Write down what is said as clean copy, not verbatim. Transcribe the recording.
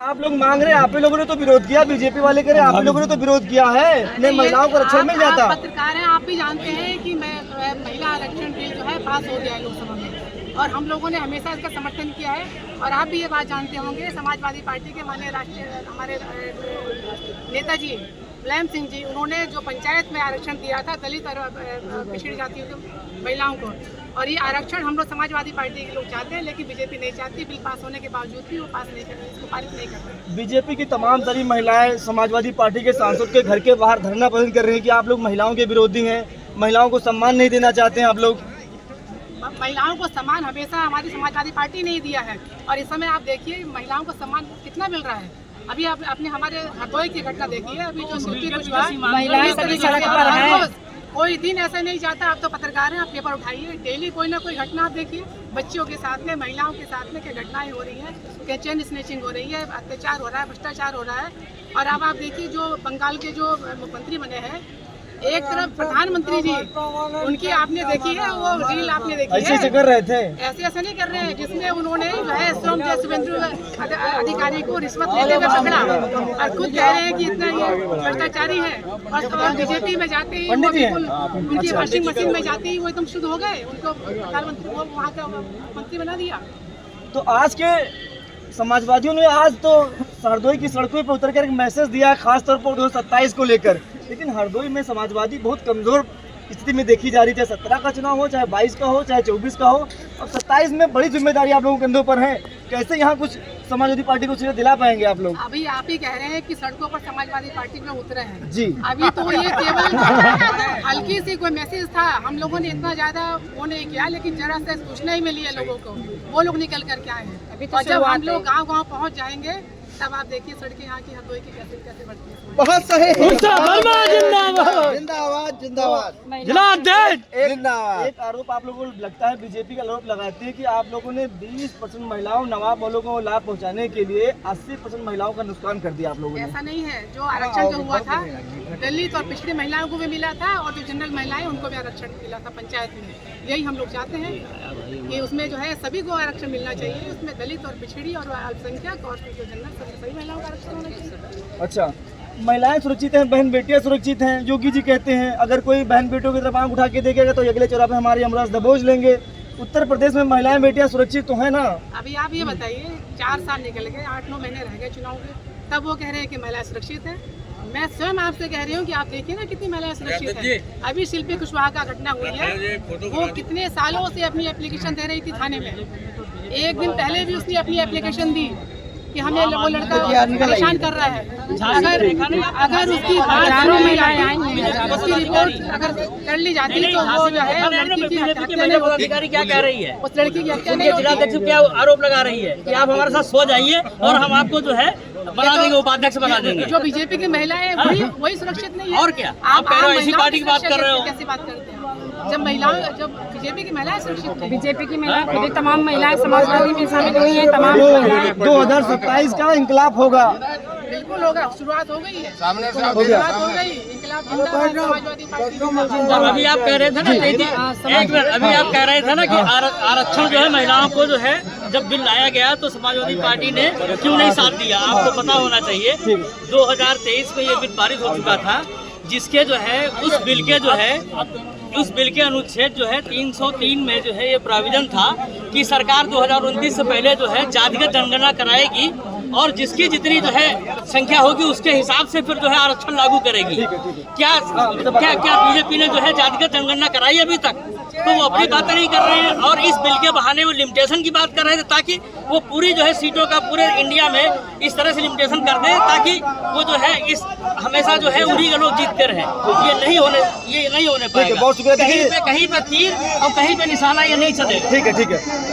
आप लोग मांग रहे हैं, आप ही लोगों ने तो विरोध किया, बीजेपी वाले कह रहे हैं आप ही लोगों ने तो विरोध किया है, नहीं महिलाओं को आरक्षण मिल जाता। पत्रकार हैं, आप भी जानते हैं कि महिला आरक्षण बिल जो है पास हो गया है लोकसभा में और हम लोगों ने हमेशा इसका समर्थन किया है। और आप भी ये बात जानते होंगे, समाजवादी पार्टी के माननीय राष्ट्रीय हमारे नेताजी मुलायम सिंह जी, उन्होंने जो पंचायत में आरक्षण दिया था दलित और पिछड़ी जातियों की महिलाओं को, और ये आरक्षण हम लोग समाजवादी पार्टी के लोग चाहते हैं, लेकिन बीजेपी नहीं चाहती। बिल पास होने के बावजूद भी वो पास नहीं कर रही, इसको पारित नहीं कर रही। बीजेपी की तमाम सारी महिलाएं समाजवादी पार्टी के सांसद के घर के बाहर धरना प्रदर्शन कर रही हैं कि आप लोग महिलाओं के विरोधी हैं, महिलाओं को सम्मान नहीं देना चाहते हैं आप लोग। महिलाओं को सम्मान हमेशा हमारी समाजवादी पार्टी ने ही दिया है, और इस समय आप देखिए महिलाओं को सम्मान कितना मिल रहा है। अभी आपने हमारे हरदोई की घटना देखी है, अभी जो शिल्पी कुशवाहा महिलाएं सभी सड़क पर हैं, कोई दिन ऐसा नहीं जाता। आप तो पत्रकार हैं, आप पेपर उठाइए, डेली कोई ना कोई घटना आप देखिए, बच्चियों के साथ में, महिलाओं के साथ में क्या घटनाएं हो रही हैं, क्या चेन स्नैचिंग हो रही है, अत्याचार हो रहा है, भ्रष्टाचार हो रहा है। और अब आप देखिए जो बंगाल के जो मुख्यमंत्री बने हैं, एक तरफ प्रधानमंत्री जी, उनकी आपने देखी है वो रील, आपने देखी है, ऐसे कर रहे थे, ऐसे नहीं कर रहे हैं, जिसमें उन्होंने जो है श्रम के शुभेंदु अधिकारी को रिश्वत लेते हुए पकड़ा और खुद कह रहे हैं कि इतना ये भ्रष्टाचारी है। और बीजेपी में जाते ही वो बिल्कुल उनकी वॉशिंग मशीन में जाते ही वो एकदम शुद्ध हो गए, उनको प्रधानमंत्री को वहाँ का मंत्री बना दिया। तो आज के समाजवादियों ने आज तो हरदोई की सड़कों पर उतर कर एक मैसेज दिया, खासतौर पर 2027 को लेकर। लेकिन हरदोई में समाजवादी बहुत कमजोर स्थिति में देखी जा रही थी। 17 का चुनाव हो, चाहे 22 का हो, चाहे 24 का हो, और 27 में बड़ी जिम्मेदारी आप लोगों के कंधों पर है। कैसे यहाँ कुछ समाजवादी पार्टी को चीजें दिला पाएंगे आप लोग? अभी आप ही कह रहे हैं कि सड़कों पर समाजवादी पार्टी में उतरे हैं जी। अभी तो ये केवल हल्की सी कोई मैसेज था, हम लोगों ने इतना ज्यादा वो नहीं किया, लेकिन जरा से सूचना ही मिली है लोगों को, वो लोग निकल करके आए हैं। अभी तो जब हम लोग गाँव पहुँच जाएंगे तब आप देखिए सड़कें यहाँ की हरदोई की कैसे बढ़ती है। बहुत सही, जिंदाबाद जिंदाबाद जिंदाबाद। एक आरोप आप लोगों को लगता है, बीजेपी का आरोप लगाती है कि आप लोगों ने 20% महिलाओं, नवाब वालों को लाभ पहुंचाने के लिए 80% महिलाओं का नुकसान कर दिया आप लोगों ने। ऐसा नहीं है, जो आरक्षण जो हुआ था दलित और पिछड़ी महिलाओं को भी मिला था, और जो जनरल महिलाएं उनको भी आरक्षण मिला था पंचायत में। यही हम लोग चाहते हैं कि उसमें जो है सभी को आरक्षण मिलना चाहिए, उसमें दलित और पिछड़ी और अल्पसंख्यक और जो जनरल सभी महिलाओं का आरक्षण होना चाहिए। अच्छा, महिलाएं सुरक्षित हैं, बहन बेटियां सुरक्षित हैं। योगी जी कहते हैं अगर कोई बहन बेटियों की तरफ आंख उठा के देखेगा तो अगले चौराहे पे हमारी अमराज दबोच लेंगे। उत्तर प्रदेश में महिलाएं बेटियां सुरक्षित तो है ना? अभी आप ये बताइए, 4 साल निकल गए, 8-9 महीने रह गए चुनाव के, तब वो कह रहे हैं कि महिलाएं सुरक्षित है। मैं स्वयं आपसे कह रही हूँ कि आप देखिए ना कितनी महिलाएं सुरक्षित है। अभी शिल्पी कुशवाहा का घटना हुई है, वो कितने सालों से अपनी एप्लीकेशन दे रही थी थाने में। एक दिन पहले भी उसने अपनी एप्लीकेशन दी कि हमें वो लड़का परेशान कर रहा है। अगर उसकी उसकी रिपोर्ट अगर कर ली जाती तो वो जो है लड़की की अधिकारी क्या कह रही है, उस लड़की की हत्या नहीं जिलाध्यक्ष क्या आरोप लगा रही है कि आप हमारे साथ सो जाइए और हम आपको जो है बना देंगे, उपाध्यक्ष बना देंगे। जो बीजेपी की महिलाएं वही सुरक्षित नहीं है। और क्या आप कह रहे हो इसी पार्टी की बात कर रहे हो? कैसी बात करते हैं? जब बीजेपी की महिलाएं सुरक्षित नहीं, बीजेपी की महिलाएं खुद तमाम महिलाएं समाजवादी में शामिल हुई हैं। तमाम 2027 का इंकलाब होगा, बिल्कुल होगा, शुरुआत हो गई है, सामने से शुरुआत हो गई। इंकलाब जिंदाबाद, समाजवादी पार्टी। और अभी आप कह रहे थे ना, एक मिनट, अभी आप कह रहे थे ना कि आरक्षण जो है महिलाओं को जो है जब बिल लाया गया तो समाजवादी पार्टी ने क्यों नहीं साथ दिया? आपको पता होना चाहिए 2023 में ये बिल पारित हो चुका था, जिसके जो है उस बिल के अनुच्छेद जो है 303 में जो है ये प्राविधान था कि सरकार 2029 से पहले जो है जातिगत जनगणना कराएगी और जिसकी जितनी जो है संख्या होगी उसके हिसाब से फिर जो है आरक्षण लागू करेगी। क्या बीजेपी ने जो है जातिगत जनगणना कराई अभी तक? तो वो अपनी बातें नहीं कर रहे हैं और इस बिल के बहाने वो लिमिटेशन की बात कर रहे थे, ताकि वो पूरी जो है सीटों का पूरे इंडिया में इस तरह से लिमिटेशन कर दें ताकि वो जो है इस हमेशा जो है उन्हीं के लोग जीतते रहे। ये नहीं होने पाएगा। बहुत शुक्रिया। कहीं पे तीर और कहीं पे निशाना ये नहीं चलेगा। ठीक है।